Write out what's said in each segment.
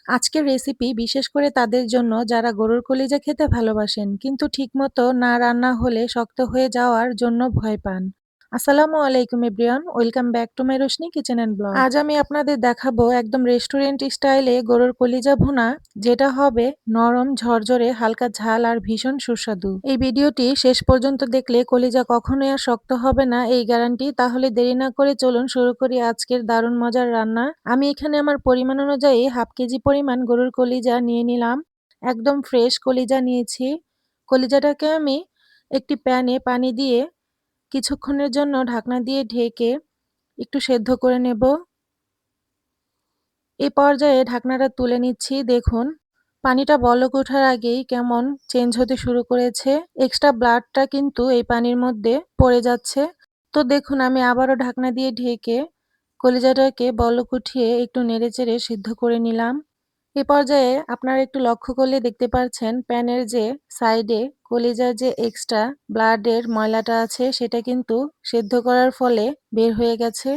আজকের রেসিপি বিশেষ করে তাদের জন্য যারা গরুর কলিজা খেতে ভালোবাসেন কিন্তু ঠিকমতো না রান্না হলে শক্ত হয়ে যাওয়ার জন্য ভয় পান। আসসালামু আলাইকুম everyone, welcome back to my Roshni kitchen and blog. আজ আমি আপনাদের দেখাবো একদম রেস্টুরেন্ট স্টাইলে গরুর কলিজা ভুনা, যেটা হবে নরম ঝরঝরে, হালকা ঝাল আর ভীষণ সুস্বাদু। এই ভিডিওটি শেষ পর্যন্ত দেখলে কলিজা কখনোই আর শক্ত হবে না, এই গ্যারান্টি। তাহলে দেরি না করে চলুন শুরু করি আজকের দারুণ মজার রান্না। আমি এখানে আমার পরিমাণ অনুযায়ী হাফ কেজি পরিমাণ গরুর কলিজা নিয়ে নিলাম। একদম ফ্রেশ কলিজা নিয়েছি। কলিজাটাকে আমি একটি প্যানে পানি দিয়ে কিছুক্ষণের জন্য ঢাকনা দিয়ে ঢেকে একটু সেদ্ধ করে নেব। এই পর্যায়ে ঢাকনাটা তুলে নিচ্ছি। দেখুন, পানিটা বলক ওঠার আগেই কেমন চেঞ্জ হতে শুরু করেছে। এক্সট্রা ব্লাডটা কিন্তু এই পানির মধ্যে পড়ে যাচ্ছে। তো দেখুন, আমি আবারও ঢাকনা দিয়ে ঢেকে কলিজাটাকে বলক উঠিয়ে একটু নেড়েচেড়ে সিদ্ধ করে নিলাম। এ পর্যায়ে আপনারা একটু লক্ষ্য করলে দেখতে পাচ্ছেন প্যানের যে সাইডে কলিজার যে এক্সট্রা ব্লাডের ময়লাটা আছে সেটা কিন্তু সেদ্ধ করার ফলে বের হয়ে গেছে।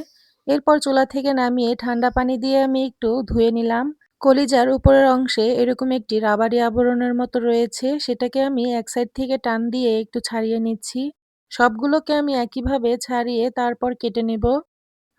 এরপর চুলা থেকে নামিয়ে ঠান্ডা পানি দিয়ে আমি একটু ধুয়ে নিলাম। কলিজার উপরের অংশে এরকম একটি রাবারি আবরণের মতো রয়েছে, সেটাকে আমি এক সাইড থেকে টান দিয়ে একটু ছাড়িয়ে নিচ্ছি। সবগুলোকে আমি একইভাবে ছাড়িয়ে তারপর কেটে নেব।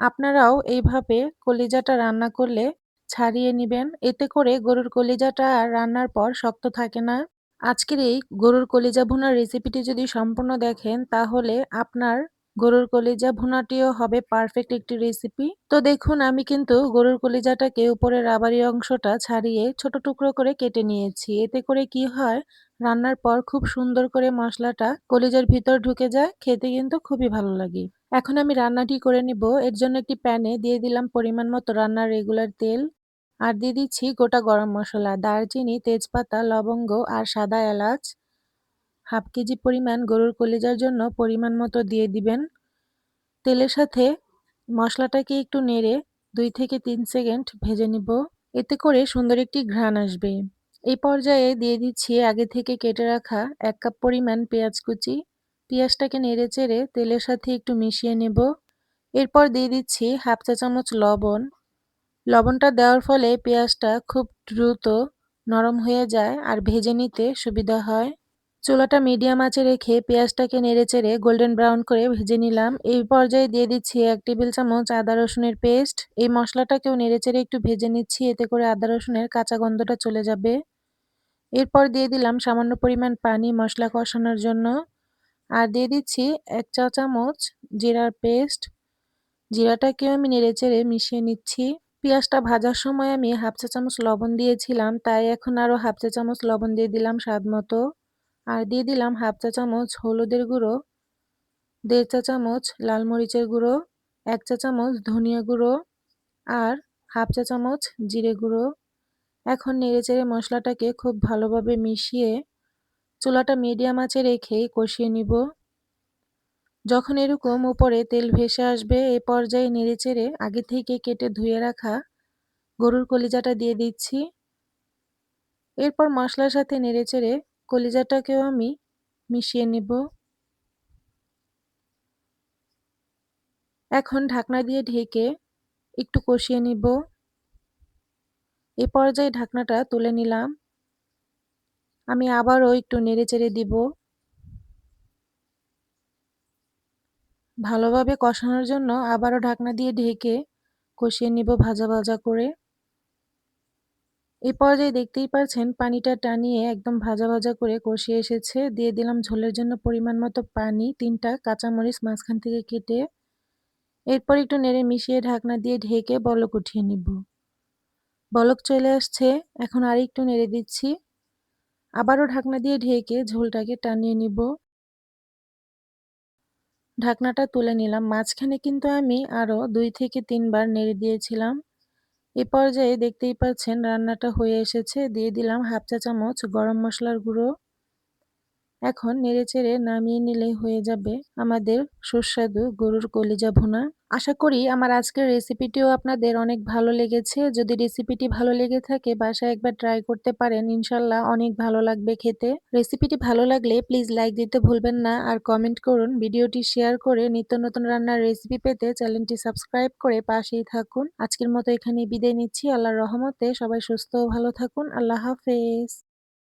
আপনারাও এইভাবে কলিজাটা রান্না করলে ছাড়িয়ে নিবেন, এতে করে গরুর কলিজাটা আর রান্নার পর শক্ত থাকে না। আজকের এই গরুর কলিজা ভুনার রেসিপিটি যদি সম্পূর্ণ দেখেন তাহলে আপনার গরুর কলিজা ভুনাটিও হবে পারফেক্ট একটি রেসিপি। তো দেখুন, আমি কিন্তু গরুর কলিজাটাকে উপরের রাবারি অংশটা ছাড়িয়ে ছোট টুকরো করে কেটে নিয়েছি। এতে করে কি হয়, রান্নার পর খুব সুন্দর করে মশলাটা কলিজার ভিতর ঢুকে যায়, খেতে কিন্তু খুবই ভালো লাগে। এখন আমি রান্নাটি করে নিব। এর জন্য একটি প্যানে দিয়ে দিলাম পরিমাণ মতো রান্নার রেগুলার তেল, আর দিয়ে দিচ্ছি গোটা গরম মশলা, দারচিনি, তেজপাতা, লবঙ্গ আর সাদা এলাচ। হাফ কেজি পরিমাণ গরুর কলিজার জন্য পরিমাণ মতো দিয়ে দিবেন। তেলের সাথে মশলাটাকে একটু নেড়ে 2 থেকে 3 সেকেন্ড ভেজে নিব, এতে করে সুন্দর একটি ঘ্রাণ আসবে। এই পর্যায়ে দিয়ে দিচ্ছি আগে থেকে কেটে রাখা 1 কাপ পরিমাণ পেঁয়াজ কুচি। পেঁয়াজটাকে নেড়েচেড়ে তেলের সাথে একটু মিশিয়ে নেব। এরপর দিয়ে দিচ্ছি হাফ চা চামচ লবণ। লবণটা দেওয়ার ফলে পেঁয়াজটা খুব দ্রুত নরম হয়ে যায় আর ভেজে নিতে সুবিধা হয়। চুলাটা মিডিয়াম আঁচে রেখে পেঁয়াজটাকে নেড়েচেড়ে গোল্ডেন ব্রাউন করে ভেজে নিলাম। এই পর্যায়ে দিয়ে দিচ্ছি 1 টেবিল চামচ আদা রসুনের পেস্ট। এই মশলাটাকেও নেড়েচেড়ে একটু ভেজে নিচ্ছি, এতে করে আদা রসুনের কাঁচা গন্ধটা চলে যাবে। এরপর দিয়ে দিলাম সামান্য পরিমাণ পানি মশলা কষানোর জন্য, আর দিয়ে দিচ্ছি 1 চা চামচ জিরার পেস্ট। জিরাটাকেও আমি নেড়েচেড়ে মিশিয়ে নিচ্ছি। পেঁয়াজটা ভাজার সময় আমি হাফ চা চামচ লবণ দিয়েছিলাম, তাই এখন আরও হাফ চা চামচ লবণ দিয়ে দিলাম স্বাদ মতো। আর দিয়ে দিলাম হাফ চা চামচ হলুদের গুঁড়ো, 1.5 চা চামচ লাল মরিচের গুঁড়ো, 1 চা চামচ ধনিয়া গুঁড়ো আর হাফ চা চামচ জিরে গুঁড়ো। এখন নেড়েচেড়ে মশলাটাকে খুব ভালোভাবে মিশিয়ে চুলাটা মিডিয়াম আঁচে রেখে কষিয়ে নিব। যখন এরকম উপরে তেল ভেসে আসবে, এ পর্যায়ে নেড়েচেড়ে আগে থেকে কেটে ধুয়ে রাখা গরুর কলিজাটা দিয়ে দিচ্ছি। এরপর মশলার সাথে নেড়েচেড়ে কলিজাটাকেও আমি মিশিয়ে নিব। এখন ঢাকনা দিয়ে ঢেকে একটু কষিয়ে নিব। এ পর্যায়ে ঢাকনাটা তুলে নিলাম। আমি আবারও একটু নেড়েচেড়ে দিব। ভালোভাবে কষানোর জন্য আবারও ঢাকনা দিয়ে ঢেকে কষিয়ে নিব ভাজা ভাজা করে। এই পর্যায়ে দেখতেই পাচ্ছেন পানিটা টানিয়ে একদম ভাজা ভাজা করে কষিয়ে এসেছে। দিয়ে দিলাম ঝোলের জন্য পরিমাণ মতো পানি, 3টা কাঁচামরিচ মাঝখান থেকে কেটে। এরপর একটু নেড়ে মিশিয়ে ঢাকনা দিয়ে ঢেকে বলক উঠিয়ে নিব। বলক চলে আসছে, এখন আরেকটু নেড়ে দিচ্ছি। আবারও ঢাকনা দিয়ে ঢেকে ঝোলটাকে টানিয়ে নিব। ঢাকনাটা তুলে নিলাম। মাঝখানে কিন্তু আমি আরও 2 থেকে 3 বার নেড়ে দিয়েছিলাম। এ পর্যায়ে দেখতেই পাচ্ছেন রান্নাটা হয়ে এসেছে। দিয়ে দিলাম হাফ চা চামচ গরম মশলার গুঁড়ো। এখন নেড়েচেড়ে নামিয়ে নিলেই হয়ে যাবে আমাদের সুস্বাদু গরুর কলিজা ভুনা। আশা করি আমার আজকের রেসিপিটিও আপনাদের অনেক ভালো লেগেছে। যদি রেসিপিটি ভালো লেগে থাকে বাসায় একবার ট্রাই করতে পারেন। ইনশাল্লাহ অনেক ভালো লাগবে খেতে। রেসিপিটি ভালো লাগলে প্লিজ লাইক দিতে ভুলবেন না আর কমেন্ট করুন। ভিডিওটি শেয়ার করে নিত্য নতুন রান্নার রেসিপি পেতে চ্যানেলটি সাবস্ক্রাইব করে পাশেই থাকুন। আজকের মতো এখানেই বিদায় নিচ্ছি। আল্লাহর রহমতে সবাই সুস্থ ও ভালো থাকুন। আল্লাহ হাফেজ।